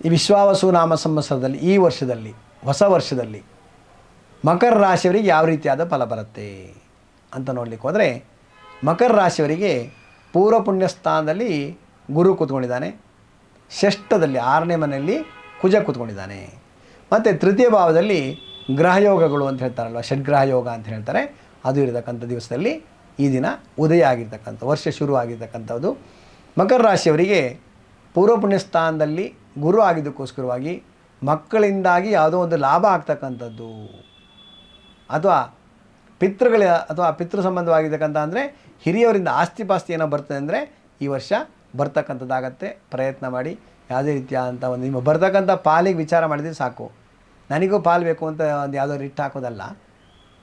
ಈ ವಿಶ್ವಾವಸು ನಾಮ ಸಂವತ್ಸರದಲ್ಲಿ ಈ ವರ್ಷದಲ್ಲಿ ಹೊಸ ವರ್ಷದಲ್ಲಿ ಮಕರ ರಾಶಿಯವರಿಗೆ ಯಾವ ರೀತಿಯಾದ ಫಲ ಬರುತ್ತೆ ಅಂತ ನೋಡಲಿಕ್ಕೆ ಹೋದರೆ, ಮಕರ ರಾಶಿಯವರಿಗೆ ಪೂರ್ವ ಪುಣ್ಯ ಸ್ಥಾನದಲ್ಲಿ ಗುರು ಕೂತ್ಕೊಂಡಿದ್ದಾನೆ, ಷಷ್ಠದಲ್ಲಿ 6ನೇ ಮನೆಯಲ್ಲಿ ಕುಜ ಕೂತ್ಕೊಂಡಿದ್ದಾನೆ, ಮತ್ತು ತೃತೀಯ ಭಾವದಲ್ಲಿ ಗ್ರಹಯೋಗಗಳು ಅಂತ ಹೇಳ್ತಾರಲ್ವ, ಷಡ್ಗ್ರಹ ಯೋಗ ಅಂತ ಹೇಳ್ತಾರೆ, ಅದು ಇರತಕ್ಕಂಥ ದಿವಸದಲ್ಲಿ ಈ ದಿನ ಉದಯ ಆಗಿರ್ತಕ್ಕಂಥ ವರ್ಷ ಶುರು ಆಗಿರ್ತಕ್ಕಂಥದ್ದು. ಮಕರ ರಾಶಿಯವರಿಗೆ ಪೂರ್ವ ಪುಣ್ಯ ಸ್ಥಾನದಲ್ಲಿ ಗುರು ಆಗಿದ್ದಕ್ಕೋಸ್ಕರವಾಗಿ ಮಕ್ಕಳಿಂದಾಗಿ ಯಾವುದೋ ಒಂದು ಲಾಭ ಆಗ್ತಕ್ಕಂಥದ್ದು, ಅಥವಾ ಪಿತೃ ಸಂಬಂಧವಾಗಿರ್ತಕ್ಕಂಥ ಅಂದರೆ ಹಿರಿಯವರಿಂದ ಆಸ್ತಿ ಪಾಸ್ತಿ ಏನೋ ಬರ್ತದೆ ಅಂದರೆ ಈ ವರ್ಷ ಬರ್ತಕ್ಕಂಥದ್ದಾಗತ್ತೆ. ಪ್ರಯತ್ನ ಮಾಡಿ ಯಾವುದೇ ರೀತಿಯಾದಂಥ ಒಂದು ನಿಮ್ಮ ಬರ್ತಕ್ಕಂಥ ಪಾಲಿಗೆ ವಿಚಾರ ಮಾಡಿದರೆ ಸಾಕು. ನನಗೂ ಪಾಲು ಬೇಕು ಅಂತ ಒಂದು ಯಾವುದೋ ರಿಟ್ ಹಾಕೋದಲ್ಲ,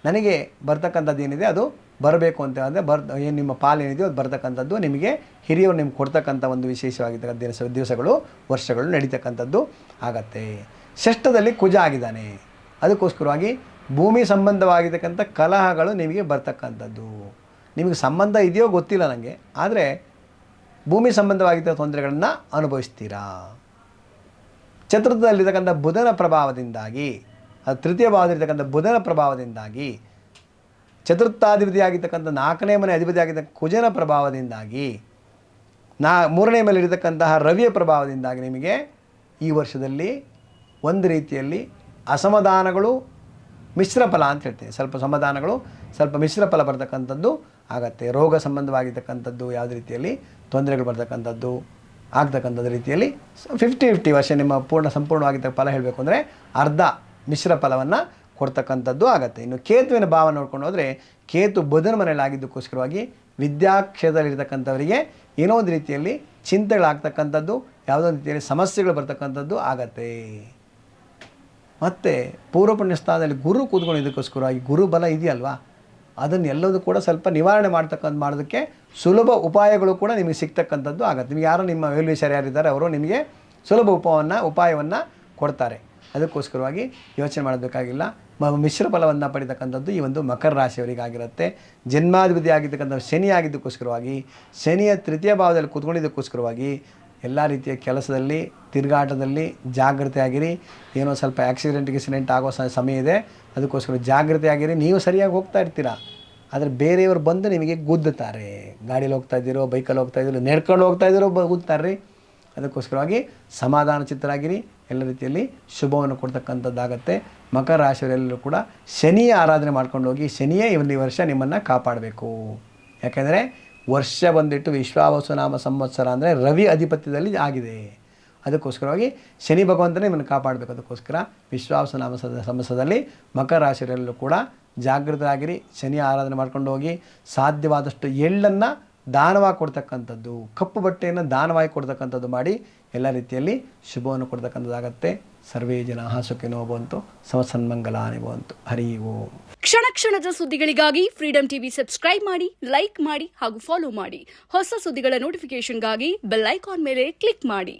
ನನಗೆ ಬರ್ತಕ್ಕಂಥದ್ದು ಏನಿದೆ ಅದು ಬರಬೇಕು ಅಂತ ಅಂದರೆ ಏನು ನಿಮ್ಮ ಪಾಲು ಏನಿದೆಯೋ ಅದು ಬರ್ತಕ್ಕಂಥದ್ದು ನಿಮಗೆ ಹಿರಿಯವರು ನಿಮ್ಗೆ ಕೊಡ್ತಕ್ಕಂಥ ಒಂದು ವಿಶೇಷವಾಗಿರ್ತಕ್ಕಂಥ ದಿವಸಗಳು ವರ್ಷಗಳು ನಡೀತಕ್ಕಂಥದ್ದು ಆಗತ್ತೆ. ಷಷ್ಠದಲ್ಲಿ ಕುಜ ಆಗಿದ್ದಾನೆ, ಅದಕ್ಕೋಸ್ಕರವಾಗಿ ಭೂಮಿ ಸಂಬಂಧವಾಗಿರ್ತಕ್ಕಂಥ ಕಲಹಗಳು ನಿಮಗೆ ಬರ್ತಕ್ಕಂಥದ್ದು. ನಿಮಗೆ ಸಂಬಂಧ ಇದೆಯೋ ಗೊತ್ತಿಲ್ಲ ನನಗೆ, ಆದರೆ ಭೂಮಿ ಸಂಬಂಧವಾಗಿದ್ದ ತೊಂದರೆಗಳನ್ನು ಅನುಭವಿಸ್ತೀರಾ. ಚತುರ್ಥದಲ್ಲಿರ್ತಕ್ಕಂಥ ಬುಧನ ಪ್ರಭಾವದಿಂದಾಗಿ, ಅದು ತೃತೀಯ ಭಾವದಲ್ಲಿರ್ತಕ್ಕಂಥ ಬುಧನ ಪ್ರಭಾವದಿಂದಾಗಿ, ಚತುರ್ಥಾಧಿಪತಿಯಾಗಿರ್ತಕ್ಕಂಥ 4ನೇ ಮನೆ ಅಧಿಪತಿಯಾಗಿದ್ದ ಕುಜನ ಪ್ರಭಾವದಿಂದಾಗಿ, 3ನೇ ಮೇಲೆ ಇರತಕ್ಕಂತಹ ರವಿಯ ಪ್ರಭಾವದಿಂದಾಗಿ ನಿಮಗೆ ಈ ವರ್ಷದಲ್ಲಿ ಒಂದು ರೀತಿಯಲ್ಲಿ ಅಸಮಾಧಾನಗಳು, ಮಿಶ್ರ ಫಲ ಅಂತ ಹೇಳ್ತೀನಿ, ಸ್ವಲ್ಪ ಸಮಾಧಾನಗಳು ಸ್ವಲ್ಪ ಮಿಶ್ರ ಫಲ ಬರ್ತಕ್ಕಂಥದ್ದು ಆಗತ್ತೆ. ರೋಗ ಸಂಬಂಧವಾಗಿರ್ತಕ್ಕಂಥದ್ದು ಯಾವುದೇ ರೀತಿಯಲ್ಲಿ ತೊಂದರೆಗಳು ಬರ್ತಕ್ಕಂಥದ್ದು ಆಗ್ತಕ್ಕಂಥದ್ದು ರೀತಿಯಲ್ಲಿ 50-50 ವರ್ಷ ನಿಮ್ಮ ಸಂಪೂರ್ಣವಾಗಿದ್ದ ಫಲ ಹೇಳಬೇಕು ಅಂದರೆ ಅರ್ಧ ಮಿಶ್ರ ಫಲವನ್ನು ಕೊಡ್ತಕ್ಕಂಥದ್ದು ಆಗುತ್ತೆ. ಇನ್ನು ಕೇತುವಿನ ಭಾವ ನೋಡ್ಕೊಂಡು ಹೋದರೆ, ಕೇತು ಬುಧನ ಮನೆಯಲ್ಲಿ ಆಗಿದ್ದಕ್ಕೋಸ್ಕರವಾಗಿ ವಿದ್ಯಾಕ್ಷೇತ್ರದಲ್ಲಿರ್ತಕ್ಕಂಥವರಿಗೆ ಏನೋ ಒಂದು ರೀತಿಯಲ್ಲಿ ಚಿಂತೆಗಳಾಗ್ತಕ್ಕಂಥದ್ದು, ಯಾವುದೋ ಒಂದು ರೀತಿಯಲ್ಲಿ ಸಮಸ್ಯೆಗಳು ಬರ್ತಕ್ಕಂಥದ್ದು ಆಗತ್ತೆ. ಮತ್ತು ಪೂರ್ವ ಪುಣ್ಯ ಸ್ಥಾನದಲ್ಲಿ ಗುರು ಕೂತ್ಕೊಂಡಿದ್ದಕ್ಕೋಸ್ಕರವಾಗಿ ಗುರು ಬಲ ಇದೆಯಲ್ವಾ, ಅದನ್ನು ಎಲ್ಲದೂ ಕೂಡ ಸ್ವಲ್ಪ ನಿವಾರಣೆ ಮಾಡೋದಕ್ಕೆ ಸುಲಭ ಉಪಾಯಗಳು ಕೂಡ ನಿಮಗೆ ಸಿಗ್ತಕ್ಕಂಥದ್ದು ಆಗುತ್ತೆ. ನಿಮಗೆ ಯಾರೋ ನಿಮ್ಮ ವೆಲ್ವಿಷರ್ ಯಾರಿದ್ದಾರೆ ಅವರು ನಿಮಗೆ ಸುಲಭ ಉಪಾಯವನ್ನು ಕೊಡ್ತಾರೆ. ಅದಕ್ಕೋಸ್ಕರವಾಗಿ ಯೋಚನೆ ಮಾಡಬೇಕಾಗಿಲ್ಲ. ಮಿಶ್ರ ಫಲವನ್ನು ಪಡಿತಕ್ಕಂಥದ್ದು ಈ ಒಂದು ಮಕರ ರಾಶಿಯವರಿಗಾಗಿರುತ್ತೆ. ಜನ್ಮಾಧಿಪತಿ ಆಗಿರ್ತಕ್ಕಂಥ ಶನಿ ಆಗಿದ್ದಕ್ಕೋಸ್ಕರವಾಗಿ, ಶನಿಯ ತೃತೀಯ ಭಾವದಲ್ಲಿ ಕೂತ್ಕೊಂಡಿದ್ದಕ್ಕೋಸ್ಕರವಾಗಿ ಎಲ್ಲ ರೀತಿಯ ಕೆಲಸದಲ್ಲಿ ತಿರುಗಾಟದಲ್ಲಿ ಜಾಗ್ರತೆ ಆಗಿರಿ. ಏನೋ ಸ್ವಲ್ಪ ಆಕ್ಸಿಡೆಂಟ್ ಆಗೋ ಸಮಯ ಇದೆ, ಅದಕ್ಕೋಸ್ಕರ ಜಾಗ್ರತೆ ಆಗಿರಿ. ನೀವು ಸರಿಯಾಗಿ ಹೋಗ್ತಾ ಇರ್ತೀರಾ, ಆದರೆ ಬೇರೆಯವರು ಬಂದು ನಿಮಗೆ ಗುದ್ದುತ್ತಾರೆ. ಗಾಡೀಲಿ ಹೋಗ್ತಾ ಇದ್ದೀರೋ, ಬೈಕಲ್ಲಿ ಹೋಗ್ತಾ ಇದ್ದೀರೋ, ನಡ್ಕೊಂಡು ಹೋಗ್ತಾ ಇದ್ದೀರೋ ಗುದ್ದುತ್ತಾರೆ ರೀ. ಅದಕ್ಕೋಸ್ಕರವಾಗಿ ಸಮಾಧಾನ ಚಿತ್ತರಾಗಿರಿ. ಎಲ್ಲ ರೀತಿಯಲ್ಲಿ ಶುಭವನ್ನು ಕೊಡ್ತಕ್ಕಂಥದ್ದಾಗತ್ತೆ. ಮಕರ ರಾಶಿಯವರೆಲ್ಲರೂ ಕೂಡ ಶನಿಯ ಆರಾಧನೆ ಮಾಡ್ಕೊಂಡು ಹೋಗಿ, ಶನಿಯೇ ಈ ವರ್ಷ ನಿಮ್ಮನ್ನು ಕಾಪಾಡಬೇಕು. ಯಾಕೆಂದರೆ ವರ್ಷ ಬಂದಿಟ್ಟು ವಿಶ್ವಾವಸು ನಾಮ ಸಂವತ್ಸರ ಅಂದರೆ ರವಿ ಅಧಿಪತ್ಯದಲ್ಲಿ ಆಗಿದೆ. ಅದಕ್ಕೋಸ್ಕರವಾಗಿ ಶನಿ ಭಗವಂತನೇ ನಿಮ್ಮನ್ನು ಕಾಪಾಡಬೇಕು. ಅದಕ್ಕೋಸ್ಕರ ವಿಶ್ವಾವಸು ನಾಮ ಸಂವತ್ಸರದಲ್ಲಿ ಮಕರ ರಾಶಿಯವರೆಲ್ಲರೂ ಕೂಡ ಜಾಗೃತರಾಗಿರಿ. ಶನಿ ಆರಾಧನೆ ಮಾಡ್ಕೊಂಡು ಹೋಗಿ, ಸಾಧ್ಯವಾದಷ್ಟು ಎಳ್ಳನ್ನು ದಾನವಾಗಿ ಕೊಡ್ತಕ್ಕಂಥದ್ದು, ಕಪ್ಪು ಬಟ್ಟೆಯನ್ನು ದಾನವಾಗಿ ಕೊಡ್ತಕ್ಕಂಥದ್ದು ಮಾಡಿ ಎಲ್ಲ ರೀತಿಯಲ್ಲಿ ಶುಭವನ್ನು ಕೊಡ್ತಕ್ಕಂಥದ್ದಾಗತ್ತೆ. ಸರ್ವೇ ಜನಾಃ ಸುಖಿನೋ ಭವಂತು, ಸಮಸನ್ಮಂಗಲಾನಿ ಭವಂತು. ಹರಿ ಓಂ. ಕ್ಷಣ ಕ್ಷಣದ ಸುದ್ದಿಗಳಿಗಾಗಿ ಫ್ರೀಡಂ ಟಿವಿ ಸಬ್ಸ್ಕ್ರೈಬ್ ಮಾಡಿ, ಲೈಕ್ ಮಾಡಿ ಹಾಗೂ ಫಾಲೋ ಮಾಡಿ. ಹೊಸ ಸುದ್ದಿಗಳ ನೋಟಿಫಿಕೇಶನ್ಗಾಗಿ ಬೆಲ್ ಐಕಾನ್ ಮೇಲೆ ಕ್ಲಿಕ್ ಮಾಡಿ.